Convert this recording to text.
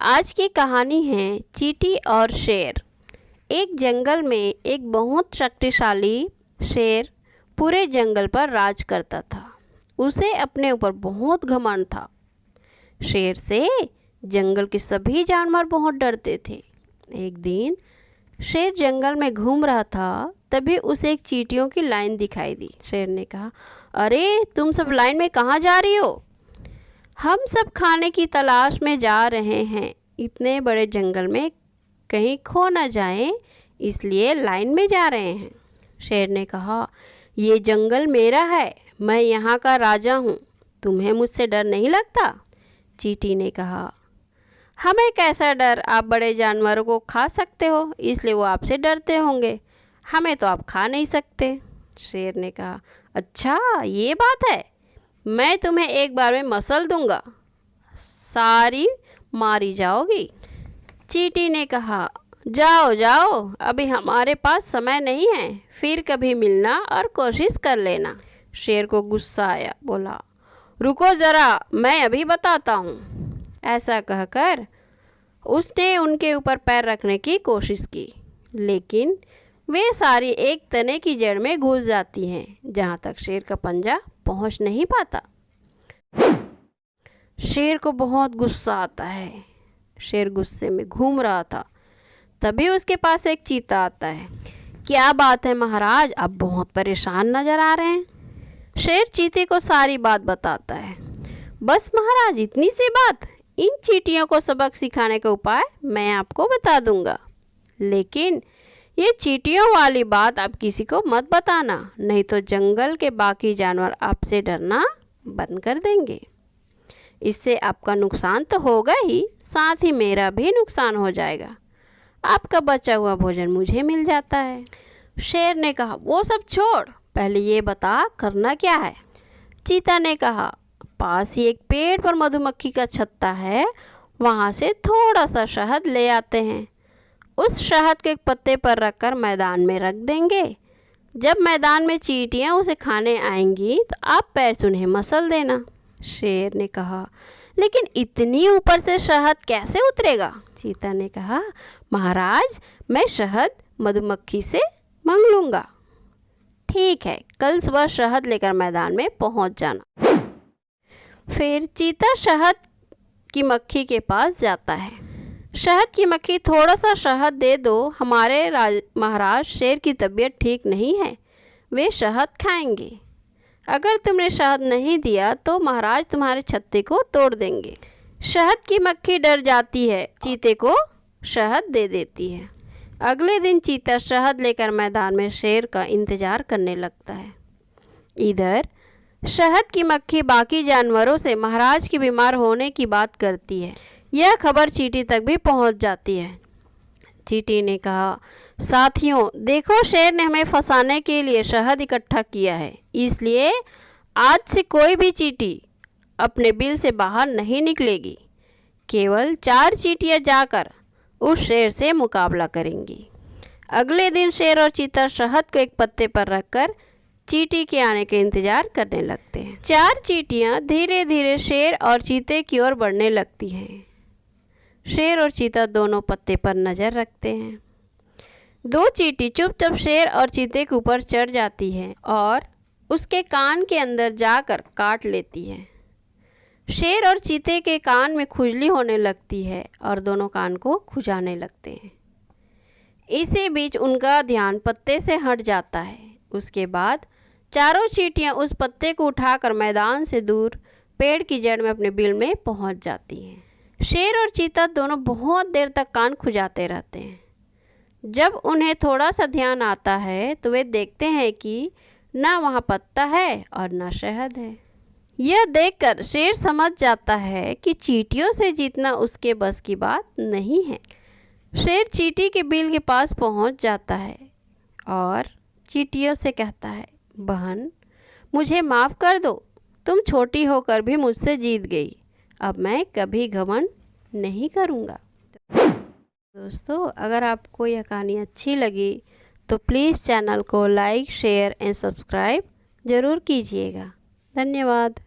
आज की कहानी है चींटी और शेर। एक जंगल में एक बहुत शक्तिशाली शेर पूरे जंगल पर राज करता था। उसे अपने ऊपर बहुत घमंड था। शेर से जंगल के सभी जानवर बहुत डरते थे। एक दिन शेर जंगल में घूम रहा था, तभी उसे एक चींटियों की लाइन दिखाई दी। शेर ने कहा, अरे तुम सब लाइन में कहाँ जा रही हो? हम सब खाने की तलाश में जा रहे हैं। इतने बड़े जंगल में कहीं खो न जाएं, इसलिए लाइन में जा रहे हैं। शेर ने कहा, ये जंगल मेरा है, मैं यहाँ का राजा हूँ। तुम्हें मुझसे डर नहीं लगता? चींटी ने कहा, हमें कैसा डर, आप बड़े जानवरों को खा सकते हो, इसलिए वो आपसे डरते होंगे। हमें तो आप खा नहीं सकते। शेर ने कहा, अच्छा ये बात है, मैं तुम्हें एक बार में मसल दूंगा, सारी मारी जाओगी। चींटी ने कहा, जाओ जाओ, अभी हमारे पास समय नहीं है, फिर कभी मिलना और कोशिश कर लेना। शेर को गुस्सा आया, बोला, रुको ज़रा, मैं अभी बताता हूँ। ऐसा कहकर उसने उनके ऊपर पैर रखने की कोशिश की, लेकिन वे सारी एक तने की जड़ में घुस जाती हैं, जहाँ तक शेर का पंजा पहुँच नहीं पाता। शेर को बहुत गुस्सा आता है। शेर गुस्से में घूम रहा था, तभी उसके पास एक चीता आता है। क्या बात है महाराज, आप बहुत परेशान नजर आ रहे हैं। शेर चीते को सारी बात बताता है। बस महाराज, इतनी सी बात, इन चींटियों को सबक सिखाने का उपाय मैं आपको बता दूंगा, लेकिन ये चींटियों वाली बात आप किसी को मत बताना, नहीं तो जंगल के बाकी जानवर आपसे डरना बंद कर देंगे। इससे आपका नुकसान तो होगा ही, साथ ही मेरा भी नुकसान हो जाएगा। आपका बचा हुआ भोजन मुझे मिल जाता है। शेर ने कहा, वो सब छोड़, पहले ये बता करना क्या है। चीता ने कहा, पास ही एक पेड़ पर मधुमक्खी का छत्ता है, वहाँ से थोड़ा सा शहद ले आते हैं। उस शहद को एक पत्ते पर रखकर मैदान में रख देंगे। जब मैदान में चींटियाँ उसे खाने आएंगी तो आप पैर से उन्हें मसल देना। शेर ने कहा, लेकिन इतनी ऊपर से शहद कैसे उतरेगा? चीता ने कहा, महाराज, मैं शहद मधुमक्खी से मांग लूँगा। ठीक है, कल सुबह शहद लेकर मैदान में पहुँच जाना। फिर चीता शहद की मक्खी के पास जाता है। शहद की मक्खी, थोड़ा सा शहद दे दो, हमारे महाराज शेर की तबीयत ठीक नहीं है, वे शहद खाएंगे। अगर तुमने शहद नहीं दिया तो महाराज तुम्हारे छत्ते को तोड़ देंगे। शहद की मक्खी डर जाती है, चीते को शहद दे देती है। अगले दिन चीता शहद लेकर मैदान में शेर का इंतजार करने लगता है। इधर शहद की मक्खी बाकी जानवरों से महाराज के बीमार होने की बात करती है। यह खबर चींटी तक भी पहुंच जाती है। चींटी ने कहा, साथियों देखो, शेर ने हमें फंसाने के लिए शहद इकट्ठा किया है, इसलिए आज से कोई भी चींटी अपने बिल से बाहर नहीं निकलेगी। केवल 4 चींटियां जाकर उस शेर से मुकाबला करेंगी। अगले दिन शेर और चीता शहद को एक पत्ते पर रखकर चींटी के आने के इंतजार करने लगते हैं। 4 चींटियां धीरे धीरे शेर और चीते की ओर बढ़ने लगती हैं। शेर और चीता दोनों पत्ते पर नज़र रखते हैं। 2 चींटी चुपचाप शेर और चीते के ऊपर चढ़ जाती हैं और उसके कान के अंदर जाकर काट लेती है। शेर और चीते के कान में खुजली होने लगती है और दोनों कान को खुजाने लगते हैं। इसी बीच उनका ध्यान पत्ते से हट जाता है। उसके बाद चारों चींटियां उस पत्ते को उठाकर मैदान से दूर पेड़ की जड़ में अपने बिल में पहुंच जाती हैं। शेर और चीता दोनों बहुत देर तक कान खुजाते रहते हैं। जब उन्हें थोड़ा सा ध्यान आता है तो वे देखते हैं कि ना वहाँ पत्ता है और ना शहद है। यह देखकर शेर समझ जाता है कि चींटियों से जीतना उसके बस की बात नहीं है। शेर चींटी के बिल के पास पहुँच जाता है और चींटियों से कहता है, बहन, मुझे माफ़ कर दो, तुम छोटी होकर भी मुझसे जीत गई, अब मैं कभी घमंड नहीं करूँगा। दोस्तों, अगर आपको यह कहानी अच्छी लगी तो प्लीज़ चैनल को लाइक, शेयर एंड सब्सक्राइब ज़रूर कीजिएगा। धन्यवाद।